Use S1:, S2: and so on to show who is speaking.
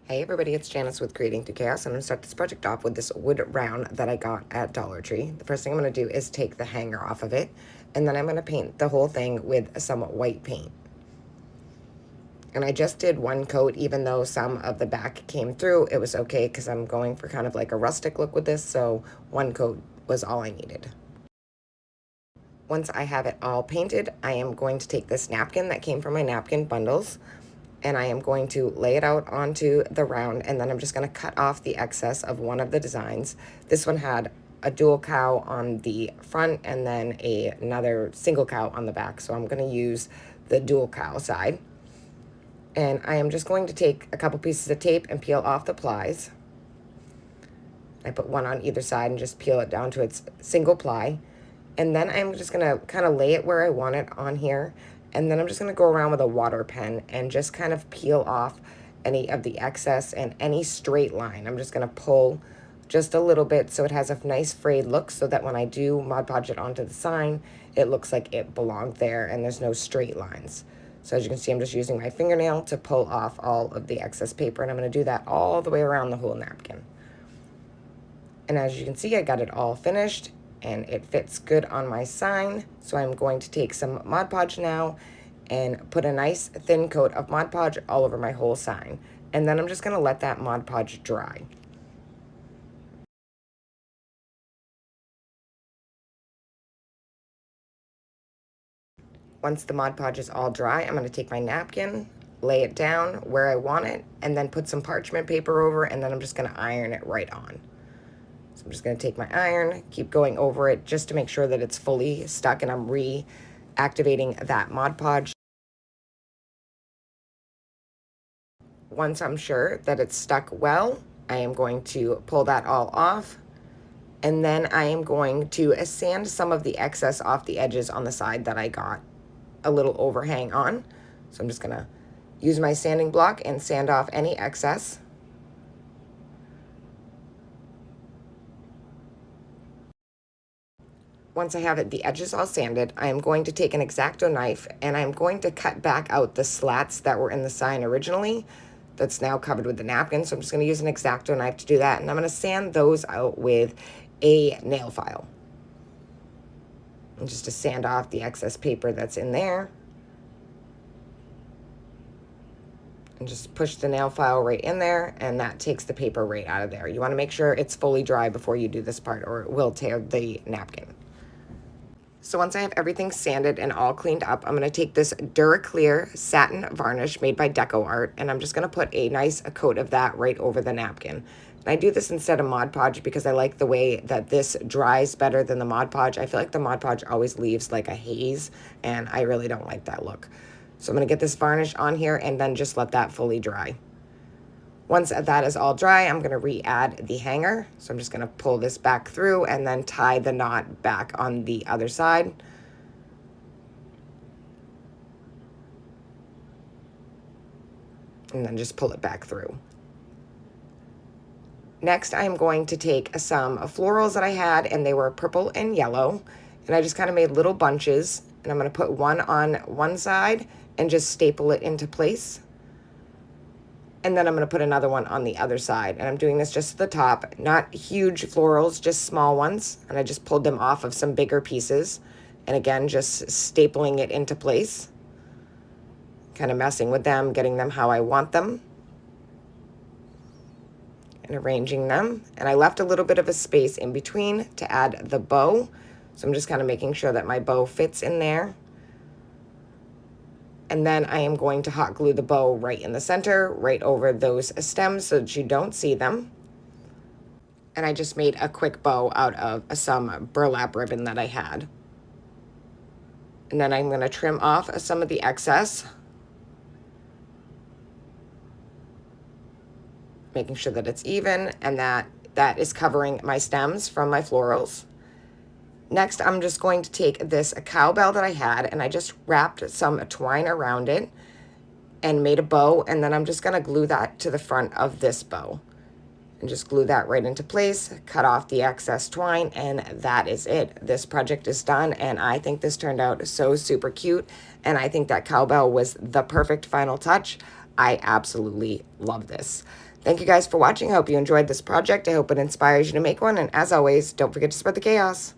S1: Hey everybody, it's Janice with Creating Through Chaos, and I'm going to start this project off with this wood round that I got at Dollar Tree. The first thing I'm going to do is take the hanger off of it, and then I'm going to paint the whole thing with some white paint. And I just did one coat, even though some of the back came through. It was okay because I'm going for kind of like a rustic look with this, so one coat was all I needed. Once I have it all painted, I am going to take this napkin that came from my napkin bundles, and I am going to lay it out onto the round, and then I'm just going to cut off the excess of one of the designs. This one had a dual cow on the front and then another single cow on the back, so I'm going to use the dual cow side. And I am just going to take a couple pieces of tape and peel off the plies. I put one on either side and just peel it down to its single ply. And then I'm just going to kind of lay it where I want it on here. And then I'm just going to go around with a water pen and just kind of peel off any of the excess and any straight line. I'm just going to pull just a little bit so it has a nice frayed look, so that when I do Mod Podge it onto the sign, it looks like it belonged there and there's no straight lines. So as you can see, I'm just using my fingernail to pull off all of the excess paper, and I'm going to do that all the way around the whole napkin. And as you can see, I got it all finished and it fits good on my sign. So I'm going to take some Mod Podge now and put a nice thin coat of Mod Podge all over my whole sign. And then I'm just going to let that Mod Podge dry. Once the Mod Podge is all dry, I'm going to take my napkin, lay it down where I want it, and then put some parchment paper over, and then I'm just going to iron it right on. So I'm just going to take my iron, keep going over it just to make sure that it's fully stuck and I'm reactivating that Mod Podge. Once I'm sure that it's stuck well, I am going to pull that all off, and then I am going to sand some of the excess off the edges on the side that I got a little overhang on. So I'm just going to use my sanding block and sand off any excess. Once I have the edges all sanded, I am going to take an X-Acto knife and I'm going to cut back out the slats that were in the sign originally that's now covered with the napkin. So I'm just going to use an X-Acto knife to do that, and I'm going to sand those out with a nail file. And just to sand off the excess paper that's in there. And just push the nail file right in there, and that takes the paper right out of there. You want to make sure it's fully dry before you do this part, or it will tear the napkin. So once I have everything sanded and all cleaned up, I'm going to take this Clear satin varnish made by Decor, and I'm just going to put a nice coat of that right over the napkin. And I do this instead of Mod Podge because I like the way that this dries better than the Mod Podge. I feel like the Mod Podge always leaves like a haze, and I really don't like that look. So I'm going to get this varnish on here and then just let that fully dry. Once that is all dry, I'm going to re-add the hanger. So I'm just going to pull this back through and then tie the knot back on the other side. And then just pull it back through. Next, I'm going to take some florals that I had, and they were purple and yellow. And I just kind of made little bunches. And I'm going to put one on one side and just staple it into place. And then I'm going to put another one on the other side. And I'm doing this just at the top, not huge florals, just small ones. And I just pulled them off of some bigger pieces. And again, just stapling it into place. Kind of messing with them, getting them how I want them. And arranging them. And I left a little bit of a space in between to add the bow. So I'm just kind of making sure that my bow fits in there. And then I am going to hot glue the bow right in the center, right over those stems so that you don't see them. And I just made a quick bow out of some burlap ribbon that I had. And then I'm going to trim off some of the excess, making sure that it's even and that is covering my stems from my florals. Next, I'm just going to take this cowbell that I had, and I just wrapped some twine around it and made a bow, and then I'm just going to glue that to the front of this bow. And just glue that right into place, cut off the excess twine, and that is it. This project is done, and I think this turned out so super cute, and I think that cowbell was the perfect final touch. I absolutely love this. Thank you guys for watching. I hope you enjoyed this project. I hope it inspires you to make one. And as always, don't forget to spread the chaos.